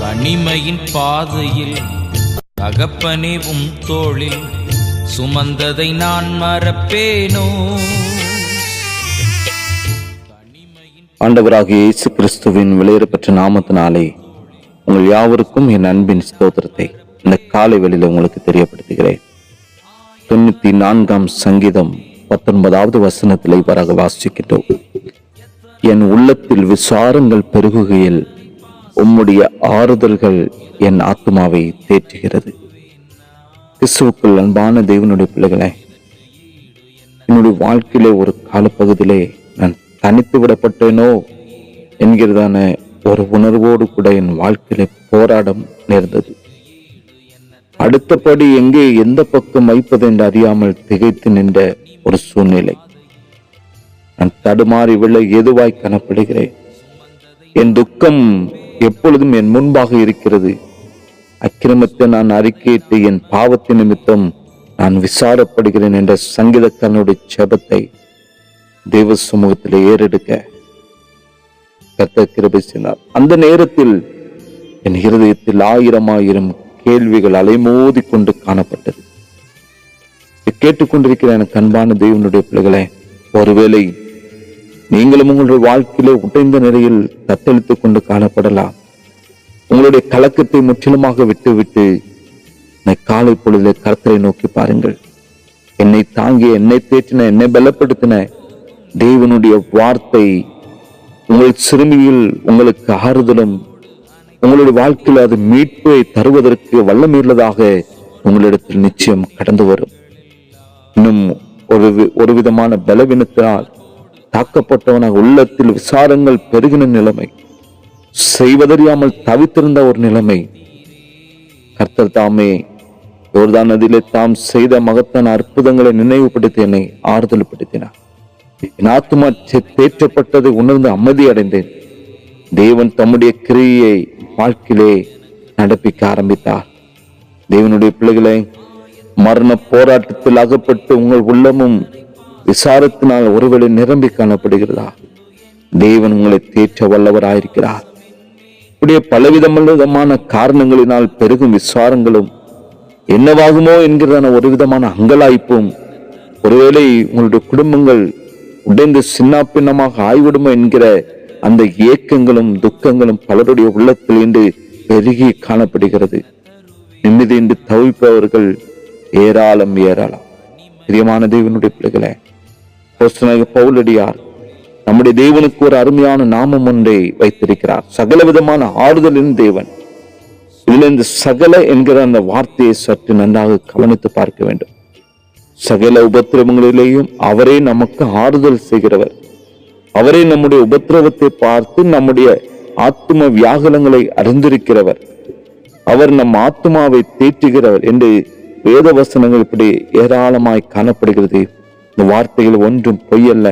தனிமையின் பாதையில் தகப்பனே தோளில் சுமந்ததை நான் மறப்பேனோ. ஆண்டவராகிய இயேசு கிறிஸ்துவின் விலையேறப்பெற்ற நாமத்தினாலே உங்கள் யாவருக்கும் என் அன்பின் ஸ்தோத்திரத்தை இந்த காலை வேளையில உங்களுக்கு தெரியப்படுத்துகிறேன். 94ஆம் சங்கீதம் 19வது வசனத்தில் இவ்வாறாக வாசிக்கின்றோம். என் உள்ளத்தில் விசாரங்கள் பெருகுகையில் உம்முடைய ஆறுதல்கள் என் ஆத்துமாவை தேற்றுகிறது. கிறிஸ்துவுக்குள் அன்பான தேவனுடைய பிள்ளைகளே, என்னுடைய வாழ்க்கையிலே ஒரு காலப்பகுதியிலே நான் தனித்து விடப்பட்டேனோ என்கிறதான ஒரு உணர்வோடு கூட என் வாழ்க்கையில போராடம் நேர்ந்தது. அடுத்தபடி எங்கே எந்த பக்கம் வைப்பது என்று அறியாமல் திகைத்து நின்ற ஒரு சூழ்நிலை. நான் தடுமாறி விழ எதுவாய் காணப்படுகிறேன். என் துக்கம் எப்பொழுதும் என் முன்பாக இருக்கிறது. அக்கிரமத்தை நான் அறிக்கையிட்டு என் பாவத்தின் நிமித்தம் நான் விசாரப்படுகிறேன் என்ற சங்கீதக்காரனுடைய ஜெபத்தை தேவ சமூகத்தில் ஏறெடுக்க கர்த்தர் கிருபை செய்தார். அந்த நேரத்தில் என் இருதயத்தில் ஆயிரம் கேள்விகள் அலைமோதி கொண்டு காணப்பட்டது. கேட்டுக்கொண்டிருக்கிற எனக்கு அன்பான தேவனுடைய பிள்ளைகளே, ஒருவேளை நீங்களும் உங்களுடைய வாழ்க்கையிலே உடைந்த நிலையில் தத்தளித்துக் கொண்டு காணப்படலாம். உங்களுடைய கலக்கத்தை முற்றிலுமாக விட்டுவிட்டு காலை பொழுதிலே கர்த்தரை நோக்கி பாருங்கள். என்னை தாங்கிய, என்னை தேற்றின, என்னை பலப்படுத்தின தேவனுடைய வார்த்தை உங்கள் சிறுமியில் உங்களுக்கு ஆறுதலும் உங்களுடைய வாழ்க்கையில் அது மீட்பை தருவதற்கு வல்லமையுள்ளதாக உங்களிடத்தில் நிச்சயம் கடந்து வரும். இன்னும் ஒரு விதமான பலவீனத்தினால் தாக்கப்பட்டவனாக உள்ளத்தில் விசாரங்கள் பெருகின நிலைமை, செய்வதறியாமல் தவித்திருந்த ஒரு நிலைமை, கர்த்தர் தாமே யோர்தான் நதியிலே தாம் செய்த மகத்தான அற்புதங்களை நினைவுபடுத்தி என்னை ஆறுதல் படுத்தினார். என் ஆத்துமா தேற்றப்பட்டதை உணர்ந்து அமைதி அடைந்தேன். தேவன் தம்முடைய கிரியை வாழ்க்கையிலே நடப்பிக்க ஆரம்பித்தார். தேவனுடைய பிள்ளைகளை, மரண போராட்டத்தில் அகப்பட்டு உங்கள் உள்ளமும் விசாரத்தினால் ஒருவேளை நிரம்பி காணப்படுகிறதா? தேவன் உங்களை தேற்ற வல்லவராயிருக்கிறார். இப்படியே பலவிதமான காரணங்களினால் பெருகும் விசாரங்களும் என்னவாகுமோ என்கிறதான ஒரு விதமான அங்கலாய்ப்பும், ஒருவேளை உங்களுடைய குடும்பங்கள் உடைந்து சின்னாப்பின்னமாக ஆய்விடுமோ என்கிற அந்த ஏக்கங்களும் துக்கங்களும் பலருடைய உள்ளத்தில் இன்று பெருகி காணப்படுகிறது. நிம்மதியின்றி தவிப்பவர்கள் ஏராளம். பிரியமான தேவனுடைய பிள்ளைகளே, பவுலடியார் நம்முடைய தேவனுக்கு ஒரு அருமையான நாமம் ஒன்றை வைத்திருக்கிறார், சகல விதமான ஆறுதலின் தேவன். இதுல இந்த சகல என்கிற அந்த வார்த்தையை சற்று நன்றாக கவனித்து பார்க்க வேண்டும். சகல உபத்திரவங்களிலேயும் அவரே நமக்கு ஆறுதல் செய்கிறவர். அவரே நம்முடைய உபத்திரவத்தை பார்த்து நம்முடைய ஆத்தும வியாகுலங்களை அறிந்திருக்கிறவர். அவர் நம் ஆத்மாவை தேற்றுகிறவர் என்று வேத வசனங்கள் இப்படி ஏராளமாய் காணப்படுகிறது. இந்த வார்த்தைகள் ஒன்றும் பொய்யல்ல.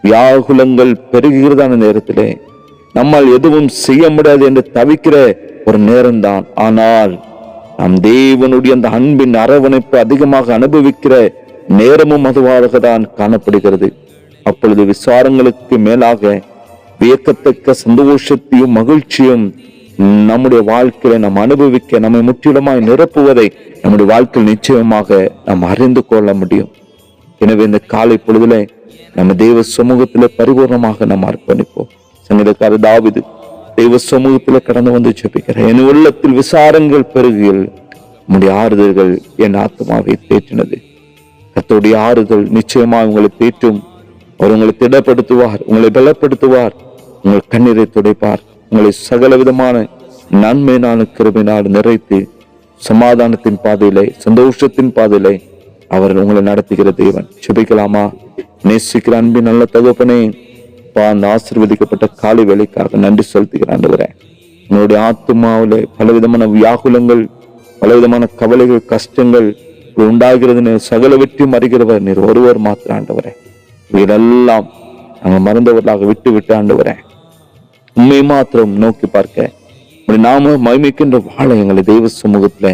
வியாகுலங்கள் பெருகிறதான நேரத்திலே நம்மால் எதுவும் செய்ய முடியாது என்று தவிக்கிற ஒரு நேரம்தான். ஆனால் நம் தேவனுடைய அந்த அன்பின் அரவணைப்பு அதிகமாக அனுபவிக்கிற நேரமும் அதுவாக தான் காணப்படுகிறது. அப்பொழுது விசாரங்களுக்கு மேலாக வியக்கத்தக்க சந்தோஷத்தையும் மகிழ்ச்சியும் நம்முடைய வாழ்க்கையில நாம் அனுபவிக்க, நம்மை முற்றிலுமாய் நிரப்புவதை நம்முடைய வாழ்க்கையில் நிச்சயமாக நாம் அறிந்து கொள்ள முடியும். எனவே இந்த காலை பொழுதுல நம்ம தெய்வ சமூகத்திலே பரிபூர்ணமாக நாம் அர்ப்பணிப்போம். சங்கீதக்காரர் தாவீது தெய்வ சமூகத்துல கடந்து வந்து ஜெபிக்கிறேன். என் உள்ளத்தில் விசாரங்கள் பெருகில் உம்முடைய ஆறுதல்கள் என் ஆத்மாவை தேற்றினது. கர்த்தருடைய ஆறுதல் நிச்சயமாக உங்களை தேற்றும். அவர் உங்களை திடப்படுத்துவார், உங்களை பலப்படுத்துவார், உங்கள் கண்ணீரை துடைப்பார், உங்களை சகல விதமான நன்மையினான கிருபையினால் நிறைத்து சமாதானத்தின் பாதையிலே, சந்தோஷத்தின் பாதையிலே அவர் உங்களை நடத்துகிற தேவன். ஜெபிக்கலாமா? நேசிக்கிற அன்பின் நல்ல தகப்பனே, அந்த ஆசீர்வதிக்கப்பட்ட காலை வேலைக்காக நன்றி செலுத்துகிறேன் ஆண்டவரே. உங்களுடைய ஆத்துமாவிலே பலவிதமான வியாகுலங்கள், பலவிதமான கவலைகள், கஷ்டங்கள் உண்டாகிறது. சகல வெற்றியும் அறிகிறவர் நீர் ஒருவர் மாத்திர ஆண்டவரே. இவையெல்லாம் நாங்கள் மறந்தவர்களாக விட்டு ஆண்டவரே, உண்மை மாத்திரம் நோக்கி பார்க்க நாம மகிமைக்கின்ற வாழ எங்களை தெய்வ சமூகத்துல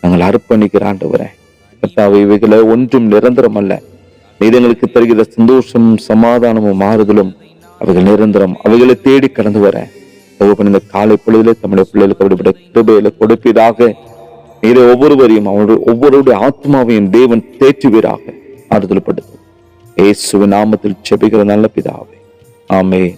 நாங்கள் அர்ப்பணிக்கிற ஆண்டவரே. கர்த்தாவே, இவைகளை ஒன்றும் நிரந்தரம் அல்ல. நீர் எங்களுக்கு தருகிற சந்தோஷமும் சமாதானமும் ஆறுதலும் அவைகள் நிரந்தரம். அவைகளை தேடி கடந்து வர தகப்பன் இந்த காலை பொழுதிலே தம்முடைய பிள்ளைகளுக்கு அப்படிப்பட்ட கிருபையில கொடுப்பீராக. நீரை ஒவ்வொருவரையும் ஒவ்வொருடைய ஆத்மாவையும் தேவன் தேற்றுவீராக, ஆறுதல் படுத்தும். இயேசுவின் நாமத்தில் ஜெபிக்கிற நல்ல பிதாவே, ஆமென்.